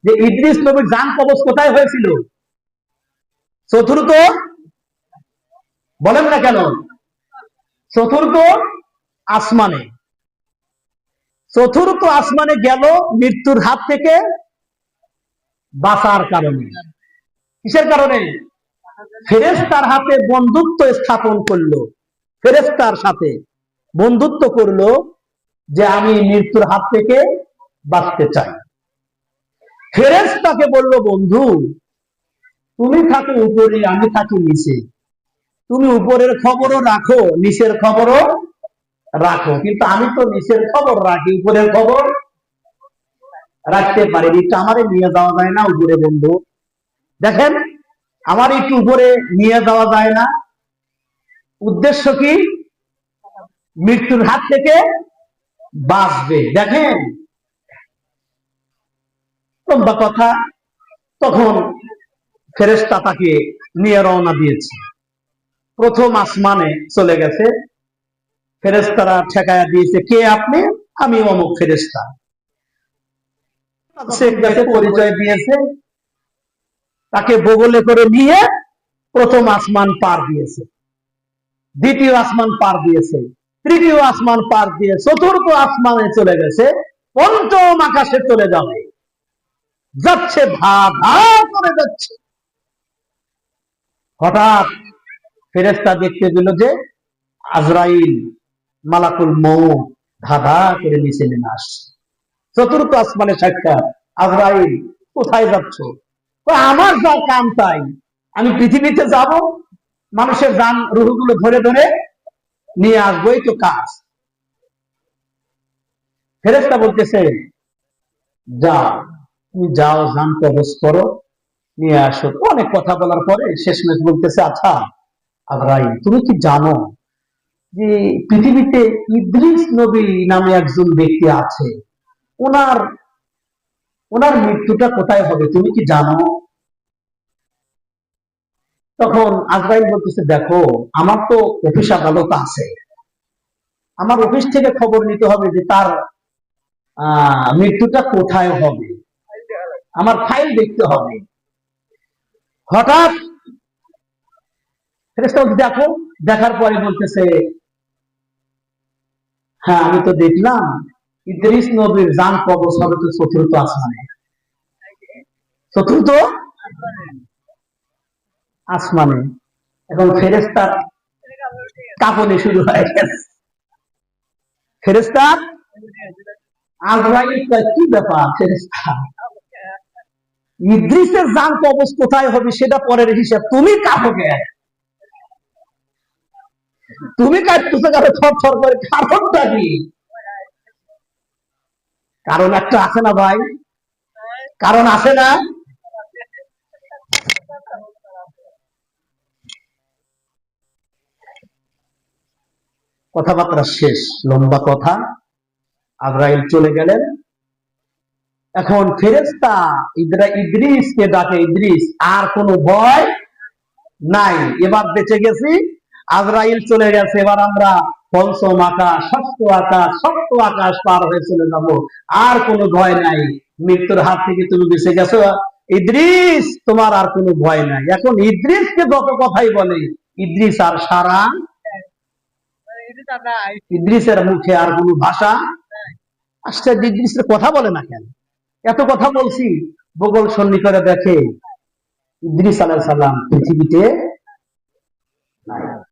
যে ইদ্রিস নবীর জান কবজ কোথায় হয়েছিল? চতুর্থ, বলেন না কেন? চতুর্থ আসমানে। চতুর্থ আসমানে গেল মৃত্যুর হাত থেকে বাঁচার কারণে। কিসের কারণে? ফেরেশতার হাতে বন্ধুত্ব স্থাপন করলো, ফেরেশতার সাথে বন্ধুত্ব করলো যে আমি মৃত্যুর হাত থেকে বাঁচতে চাই। ফেরেশতাকে বলল, বন্ধু তুমি থাকো উপরে, আমি থাকি নিচে, তুমি উপরের খবরও রাখো, নিচের খবরও রাখো, কিন্তু আমি তো নিচের খবর রাখি, উপরের খবর রাখতে পারি। একটু আমারে নিয়ে যাওয়া যায় না উপরে? বন্ধু দেখেন, আমার একটু উপরে নিয়ে যাওয়া যায় না? উদ্দেশ্য কি? মৃত্যুর হাত থেকে বাঁচবে। দেখেন লম্বা কথা। তখন ফেরেশতা তাকে নিয়ে রওনা দিয়েছে, প্রথম আসমানে চলে গেছে। ফেরেশতারা ঠেকায়া দিয়েছে, কে আপনি? আমি অমুক ফেরেশতা। সে পরিচয় দিয়েছে, তাকে বগলে করে নিয়ে প্রথম আসমান পার দিয়েছে, দ্বিতীয় আসমান পার দিয়েছে, তৃতীয় আসমান পার দিয়ে চতুর্থ আসমানে চলে গেছে, পঞ্চম আকাশে চলে যাবে। যাচ্ছে, ধা ধা করে যাচ্ছে। হঠাৎ ফেরেশতা দেখতে পেল যে আজরাইল, মালাকুল মউত ধা ধা করে নিচে নেমে আসছে। চতুর্থ আসমানে সাক্ষাৎ। আজরাইল, কোথায় যাচ্ছ? আমার যা কাম তাই, আমি পৃথিবীতে যাব, মানুষের জান রুহগুলো ধরে ধরে নিয়ে আসবো, এই তো কাজ। ফেরেশতা বলতেছে, যাও, তুমি যাও, জান কবজ করো, নিয়ে আসো। অনেক কথা বলার পরে শেষমেশ বলতেছে, আচ্ছা আজরাইল, তুমি কি জানো যে পৃথিবীতে ইদ্রিস নবী নামে একজন ব্যক্তি আছে, ওনার ওনার মৃত্যুটা কোথায় হবে তুমি কি জানো? তখন আজরাইল বলতেছে, দেখো আমার তো অফিস আদালত আছে, আমার অফিস থেকে খবর নিতে হবে যে তার মৃত্যুটা কোথায় হবে, আমার ফাইল দেখতে হবে। হঠাৎ ফেরেশতা দেখো, দেখার পরে বলতেছে, হ্যাঁ আমি তো দেখলাম ইদ্রিস নবীর জান কবজ হবে তো চতুর্থ আসমানে। চতুর্থ আসমানে। এখন ফেরেশতার কাঁপুনি শুরু হয়ে গেছে। ফেরেশতা আজরাইল, কি ব্যাপার ফেরেশতা, ইদ্রিসের জান কবজ কোথায় হবে সেটা পরের হিসাব, তুমি কাঁপো কেন? তুমি কাঁপতেছো কেন থর থর করে? কারণটা কি? কারণ একটা আছে না ভাই, কারণ আছে না? কথাবার্তা শেষ, লম্বা কথা। আজরাইল চলে গেলেন। এখন ফেরেশতা ইদ্রিসকে ডাকে, ইদ্রিস আর কোনো ভয় নাই, এবার বেঁচে গেছি। আজরাইল চলে গেছে, এবার আমরা পঞ্চম আকাশ, ষষ্ঠ আকাশ, সপ্ত আকাশ পার হয়ে চলে যাবো, আর কোনো ভয় নাই, মৃত্যুর হাত থেকে তুমি বেঁচে গেছো ইদ্রিস, তোমার আর কোনো ভয় নাই। এখন ইদ্রিসকে যত কথাই বলে, ইদ্রিস আর সারা, ইদ্রিসের মুখে আর কোনো ভাষা আসছে। ইদ্রিসের কথা বলে না কেন? এত কথা বলছি, বগল সন্নি করে দেখে ইদ্রিস আলাইহিস সালাম পৃথিবীতে